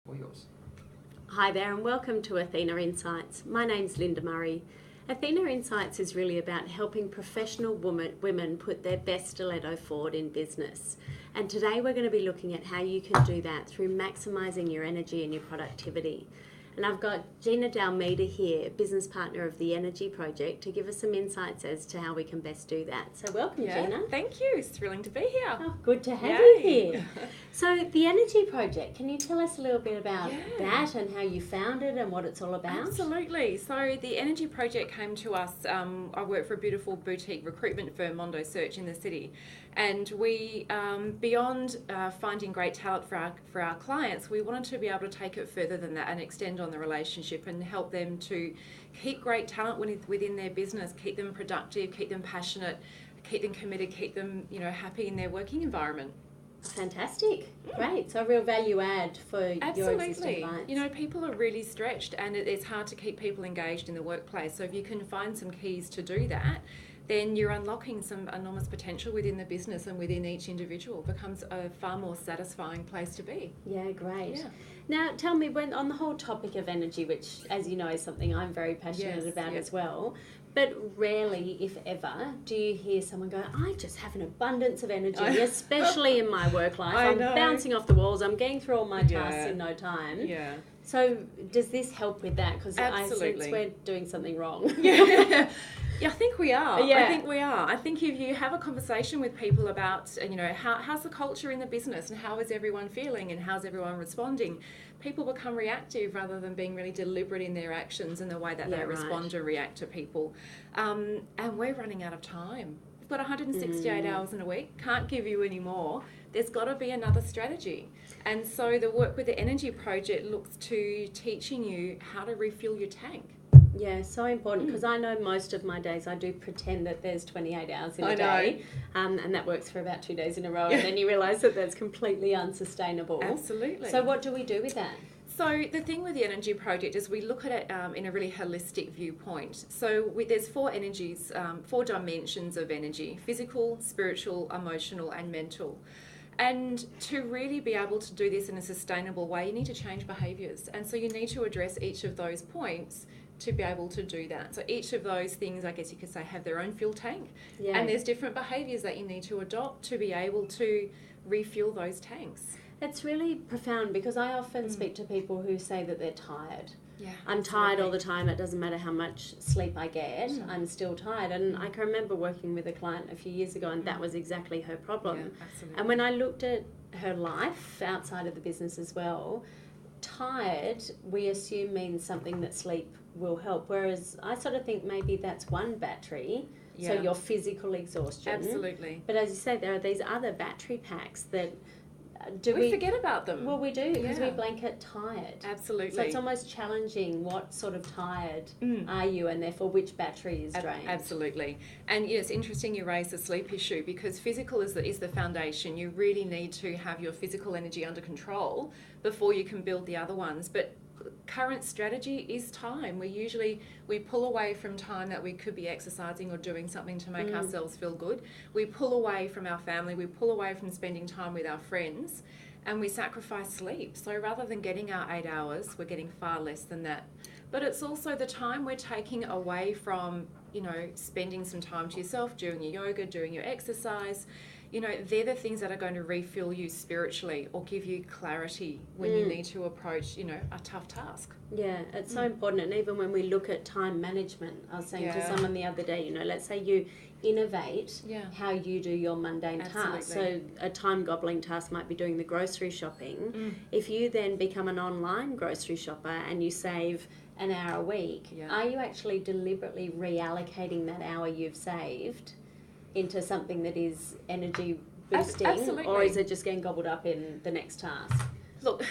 All yours. Hi there and welcome to Athena Insights. My name's Linda Murray. Athena Insights is really about helping professional women put their best stiletto forward in business. And today we're going to be looking at how you can do that through maximising your energy and your productivity. And I've got Gina here, business partner of the Energy Project, to give us some insights as to how we can best do that. So welcome, Gina. Thank you. It's thrilling to be here. Oh, good to have you here. So the Energy Project, can you tell us a little bit about that and how you found it and what it's all about? Absolutely. So the Energy Project came to us. I work for a beautiful boutique recruitment firm, Mondo Search, in the city. And we, beyond finding great talent for our clients, we wanted to be able to take it further than that and extend on the relationship and help them to keep great talent within their business, keep them productive, keep them passionate, keep them committed, keep them happy in their working environment. Fantastic. Great. So a real value add for your existing clients. People are really stretched and it's hard to keep people engaged in the workplace. So if you can find some keys to do that, then you're unlocking some enormous potential within the business and within each individual. It becomes a far more satisfying place to be. Yeah, great. Yeah. Now, tell me, when on the whole topic of energy, which, as you know, is something I'm very passionate about as well, but rarely, if ever, do you hear someone go, I just have an abundance of energy, especially in my work life. I'm bouncing off the walls. I'm getting through all my tasks in no time. Yeah. So does this help with that? Because I sense we're doing something wrong. Yeah, I think we are. I think if you have a conversation with people about, how's the culture in the business and how is everyone feeling and how's everyone responding, people become reactive rather than being really deliberate in their actions and the way that they respond and react to people. And we're running out of time. We've got 168 hours in a week, can't give you any more. There's got to be another strategy. And so the work with the Energy Project looks to teaching you how to refuel your tank. Yeah, so important, because I know most of my days I do pretend that there's 28 hours in a day, and that works for about 2 days in a row, and then you realise that that's completely unsustainable. Absolutely. So what do we do with that? So the thing with the Energy Project is we look at it in a really holistic viewpoint. So there's four energies, four dimensions of energy: physical, spiritual, emotional and mental. And to really be able to do this in a sustainable way, you need to change behaviours. And so you need to address each of those points to be able to do that. So each of those things, I guess you could say, have their own fuel tank. Yeah. And there's different behaviours that you need to adopt to be able to refuel those tanks. It's really profound, because I often speak to people who say that they're tired. Yeah, I'm tired all the time. It doesn't matter how much sleep I get. I'm still tired. And I can remember working with a client a few years ago, and that was exactly her problem. Yeah, absolutely. And when I looked at her life outside of the business as well, tired, we assume means something that sleep will help. Whereas I sort of think maybe that's one battery. So your physical exhaustion. Absolutely. But as you say, there are these other battery packs that we forget about them. Well, we do, because we blanket tired. Absolutely. So it's almost challenging what sort of tired are you, and therefore which battery is drained. Absolutely. And it's interesting you raise the sleep issue, because physical is the foundation. You really need to have your physical energy under control before you can build the other ones. But current strategy is time. We pull away from time that we could be exercising or doing something to make ourselves feel good. We pull away from our family, we pull away from spending time with our friends, and we sacrifice sleep. So rather than getting our 8 hours, we're getting far less than that. But it's also the time we're taking away from, spending some time to yourself, doing your yoga, doing your exercise. They're the things that are going to refuel you spiritually or give you clarity when you need to approach, a tough task. Yeah, it's so important. And even when we look at time management, I was saying to someone the other day, let's say you innovate how you do your mundane tasks. So a time gobbling task might be doing the grocery shopping. If you then become an online grocery shopper and you save an hour a week, are you actually deliberately reallocating that hour you've saved into something that is energy boosting, or is it just getting gobbled up in the next task? Look,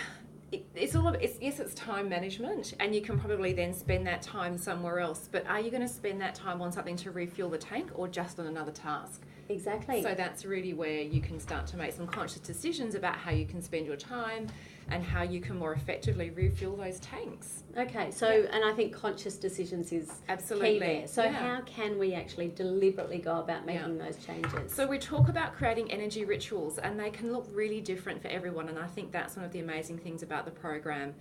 it's time management, and you can probably then spend that time somewhere else. But are you going to spend that time on something to refuel the tank, or just on another task? Exactly. So that's really where you can start to make some conscious decisions about how you can spend your time. and how you can more effectively refuel those tanks. Okay, so and I think conscious decisions is key there. So how can we actually deliberately go about making those changes? So we talk about creating energy rituals, and they can look really different for everyone, and I think that's one of the amazing things about the program.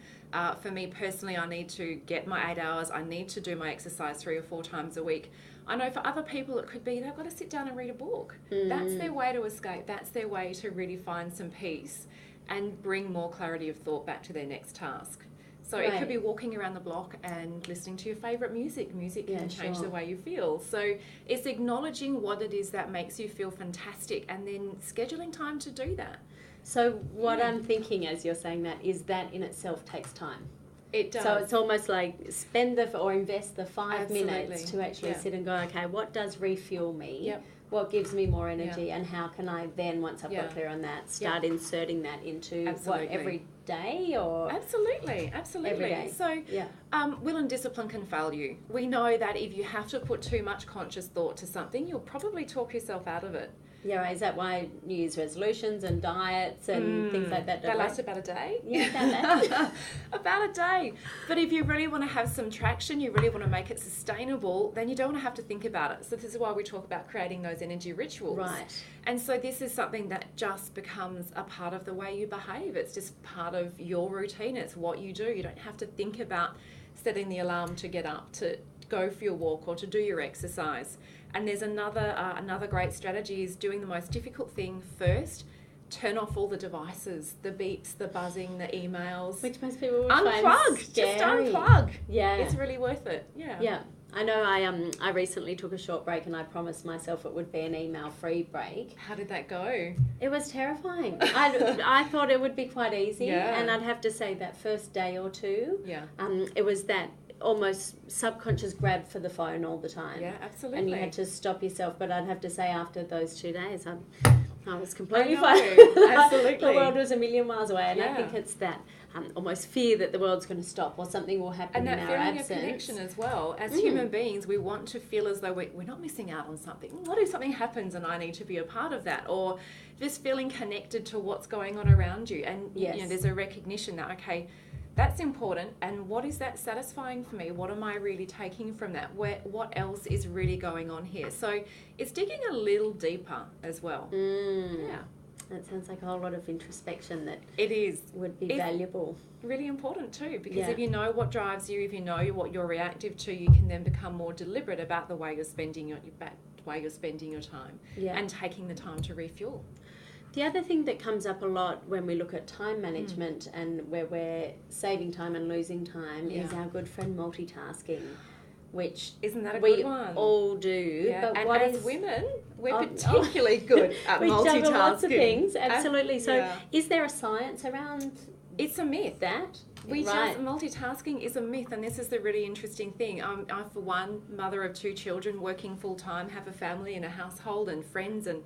For me personally, I need to get my 8 hours. I need to do my exercise 3 or 4 times a week. I know for other people it could be they've got to sit down and read a book. That's their way to escape. That's their way to really find some peace and bring more clarity of thought back to their next task. So it could be walking around the block and listening to your favourite music. Music can change the way you feel. So it's acknowledging what it is that makes you feel fantastic and then scheduling time to do that. So what I'm thinking as you're saying that is that in itself takes time. It does. So it's almost like invest the 5 minutes to actually sit and go, okay, what does refuel me? Yep. What gives me more energy, and how can I then, once I've got clear on that, start inserting that into what, every day or? Absolutely. Every day. So will and discipline can fail you. We know that if you have to put too much conscious thought to something, you'll probably talk yourself out of it. Yeah, right. Is that why New Year's resolutions and diets and things like that? They last about a day. Yeah, about that. About a day. But if you really want to have some traction, you really want to make it sustainable, then you don't want to have to think about it. So this is why we talk about creating those energy rituals. Right. And so this is something that just becomes a part of the way you behave. It's just part of your routine. It's what you do. You don't have to think about setting the alarm to get up, to go for your walk or to do your exercise. And there's another great strategy is doing the most difficult thing first. Turn off all the devices, the beeps, the buzzing, the emails. Which most people would find scary. Just unplug. Yeah. It's really worth it. Yeah. Yeah. I know I recently took a short break and I promised myself it would be an email-free break. How did that go? It was terrifying. I thought it would be quite easy, and I'd have to say that first day or two, it was that almost subconscious grab for the phone all the time. Yeah, absolutely. And you had to stop yourself, but I'd have to say after those 2 days, I was completely fine. Absolutely. The world was a million miles away, and I think it's that almost fear that the world's going to stop or something will happen in our absence. And that feeling of connection as well. As human beings, we want to feel as though we're not missing out on something. What if something happens and I need to be a part of that? Or just feeling connected to what's going on around you. And you know, there's a recognition that, okay, that's important, and what is that satisfying for me? What am I really taking from that? What else is really going on here? So it's digging a little deeper as well. Yeah. That sounds like a whole lot of introspection that would be valuable. Really important too, because if you know what drives you, if you know what you're reactive to, you can then become more deliberate about the way you're spending your time and taking the time to refuel. The other thing that comes up a lot when we look at time management and where we're saving time and losing time is our good friend multitasking, which isn't that a good one? We all do. Yeah. But and as women, we're particularly good at multitasking. We juggle lots of things, absolutely. So is there a science around? It's a myth. That? Multitasking is a myth, and this is the really interesting thing. I, for one, mother of 2 children, working full time, have a family and a household and friends and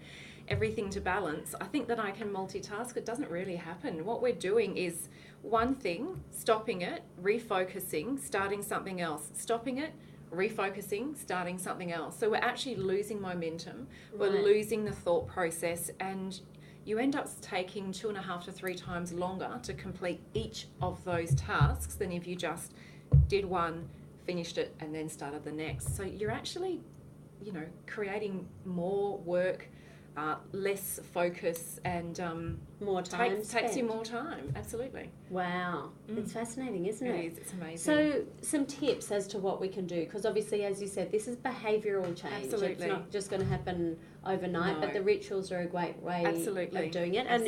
everything to balance. I think that I can multitask. It doesn't really happen. What we're doing is one thing, stopping it, refocusing, starting something else, stopping it, refocusing, starting something else. So we're actually losing momentum. We're losing the thought process, and you end up taking 2.5 to 3 times longer to complete each of those tasks than if you just did one, finished it, and then started the next. So you're actually, creating more work, less focus, and more time takes you more time. Absolutely. Wow. It's fascinating, isn't it? It is. It's amazing. So some tips as to what we can do, because obviously, as you said, this is behavioural change. Absolutely. It's not just going to happen overnight, but the rituals are a great way of doing it. And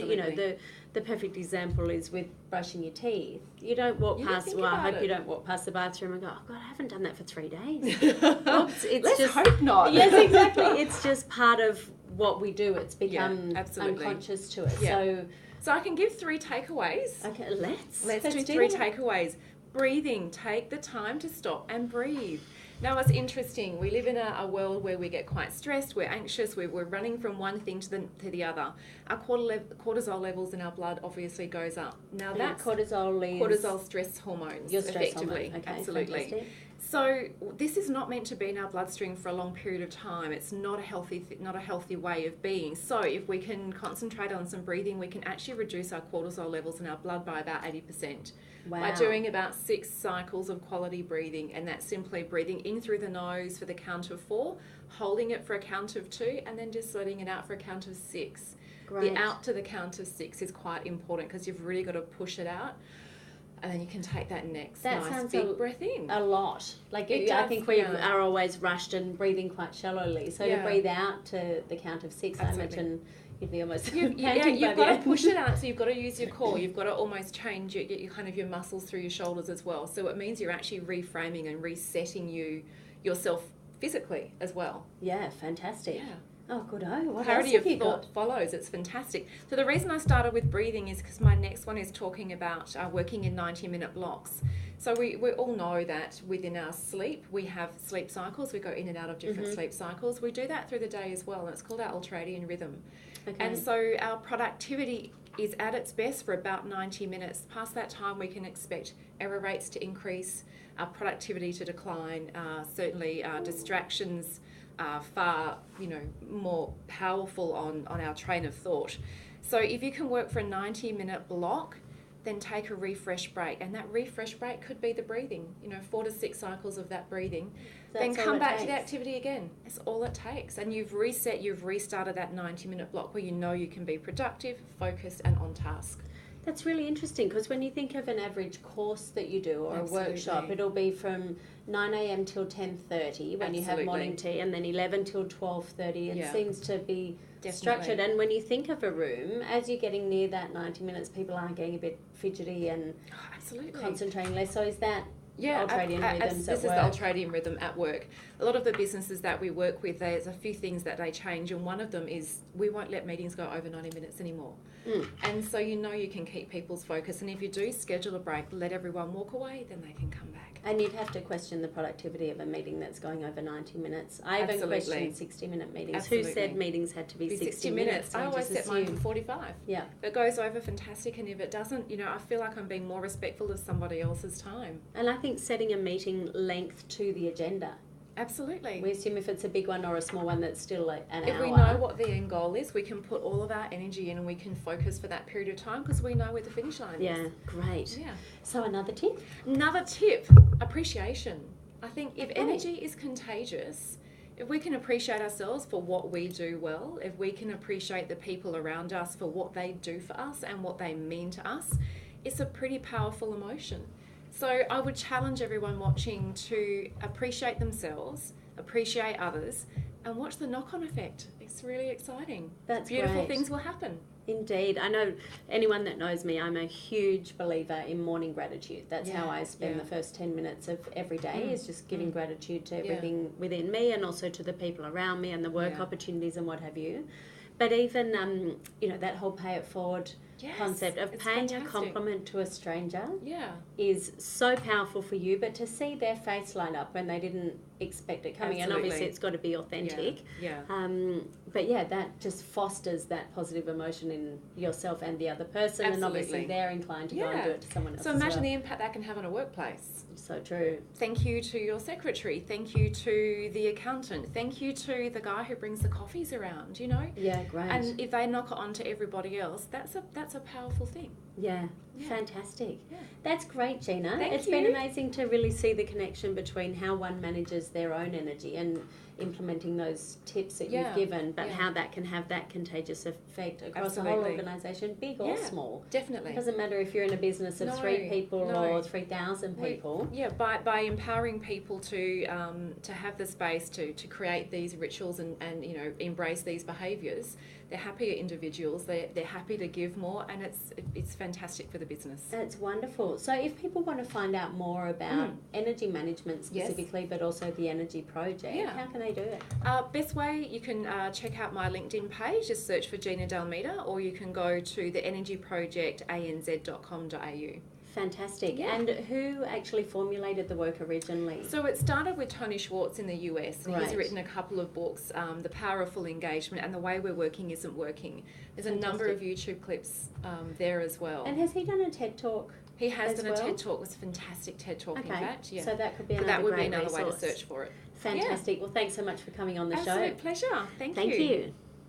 the perfect example is with brushing your teeth. You don't walk past. Well, I hope you don't walk past the bathroom and go, "Oh God, I haven't done that for 3 days." Let's hope not. Yes, exactly. It's just part of what we do. It's become unconscious to us. Yeah. So I can give 3 takeaways. Okay, let's do 3 takeaways. Breathing. Take the time to stop and breathe. Now, it's interesting. We live in a world where we get quite stressed, we're anxious, we're running from one thing to the other. Our cortisol levels in our blood obviously goes up. Now, that's cortisol stress hormones. Your stress effectively. hormone. Okay, absolutely. fantastic. So this is not meant to be in our bloodstream for a long period of time. It's not a healthy way of being. So if we can concentrate on some breathing, we can actually reduce our cortisol levels in our blood by about 80%. Wow. By doing about 6 cycles of quality breathing, and that's simply breathing in through the nose for the count of 4, holding it for a count of 2, and then just letting it out for a count of 6. Great. The out to the count of 6 is quite important because you've really got to push it out. And then you can take that next nice big breath in. A lot. I think we are always rushed and breathing quite shallowly. So to breathe out to the count of 6, Absolutely. I imagine you'd be almost you've got to push it out. So you've got to use your core. You've got to almost change your muscles through your shoulders as well. So it means you're actually reframing and resetting yourself physically as well. Yeah, fantastic. Yeah. Oh, good. What Clarity else have of thought follows. It's fantastic. So the reason I started with breathing is because my next one is talking about working in 90-minute blocks. So we all know that within our sleep, we have sleep cycles. We go in and out of different sleep cycles. We do that through the day as well, and it's called our ultradian rhythm. Okay. And so our productivity is at its best for about 90 minutes. Past that time, we can expect error rates to increase, our productivity to decline, certainly distractions far more powerful on our train of thought. So if you can work for a 90-minute block, then take a refresh break, and that refresh break could be the breathing, 4 to 6 cycles of that breathing. Then come back to the activity again. That's all it takes, and you've restarted that 90-minute block where you can be productive, focused and on task. That's really interesting, because when you think of an average course that you do or Absolutely. A workshop, it'll be from 9 a.m. till 10:30 when you have morning tea, and then 11 till 12:30. It seems to be structured. And when you think of a room, as you're getting near that 90 minutes, people are getting a bit fidgety and concentrating less. So is that ultradian rhythms this is the ultradian rhythm at work. A lot of the businesses that we work with, there's a few things that they change, and one of them is we won't let meetings go over 90 minutes anymore. And so you can keep people's focus, and if you do schedule a break, let everyone walk away, then they can come back. And you'd have to question the productivity of a meeting that's going over 90 minutes. I even questioned 60-minute meetings. Absolutely. Who said meetings had to be 60 minutes? I always set mine for 45. Yeah. If it goes over, fantastic, and if it doesn't, I feel like I'm being more respectful of somebody else's time. And I think setting a meeting length to the agenda. Absolutely. We assume if it's a big one or a small one, that's still like an hour. If we know what the end goal is, we can put all of our energy in and we can focus for that period of time because we know where the finish line is. Yeah, great. Yeah. So another tip? Another tip, appreciation. I think if energy is contagious, if we can appreciate ourselves for what we do well, if we can appreciate the people around us for what they do for us and what they mean to us, it's a pretty powerful emotion. So I would challenge everyone watching to appreciate themselves, appreciate others, and watch the knock-on effect. It's really exciting. That's beautiful. Great. Things will happen. Indeed. I know anyone that knows me, I'm a huge believer in morning gratitude. That's how I spend the first 10 minutes of every day is just giving gratitude to everything within me and also to the people around me and the work opportunities and what have you. But even, that whole pay it forward concept of paying a compliment to a stranger is so powerful for you, but to see their face light up when they didn't expect it coming, and obviously it's got to be authentic. But that just fosters that positive emotion in yourself and the other person, and obviously they're inclined to go and do it to someone else. So imagine the impact that can have on a workplace. So true. Thank you to your secretary. Thank you to the accountant. Thank you to the guy who brings the coffees around. Yeah, great. And if they knock it on to everybody else, that's a powerful thing. Yeah. Fantastic. Yeah. That's great, Gina. It's been amazing to really see the connection between how one manages their own energy and implementing those tips that you've given, but how that can have that contagious effect across the whole organisation, big or small. Definitely. It doesn't matter if you're in a business of 3 people or 3,000 people. By empowering people to have the space to create these rituals and embrace these behaviours, they're happier individuals, they're happy to give more, and it's fantastic for the business. That's wonderful. So if people want to find out more about energy management specifically, but also the energy project, how can they do it? Best way, you can check out my LinkedIn page, just search for Gina Dalmeda, or you can go to the energyprojectanz.com.au. Fantastic. And who actually formulated the work originally? So it started with Tony Schwartz in the US, and he's written a couple of books, The Power of Full Engagement and The Way We're Working Isn't Working. There's a number of YouTube clips there as well. And has he done a TED Talk? He has done a TED Talk. It was a fantastic TED Talk, in fact. Yeah. So that could be another great resource. Way to search for it. Fantastic. Well, thanks so much for coming on the show. Absolute pleasure. Thank you. Thank you.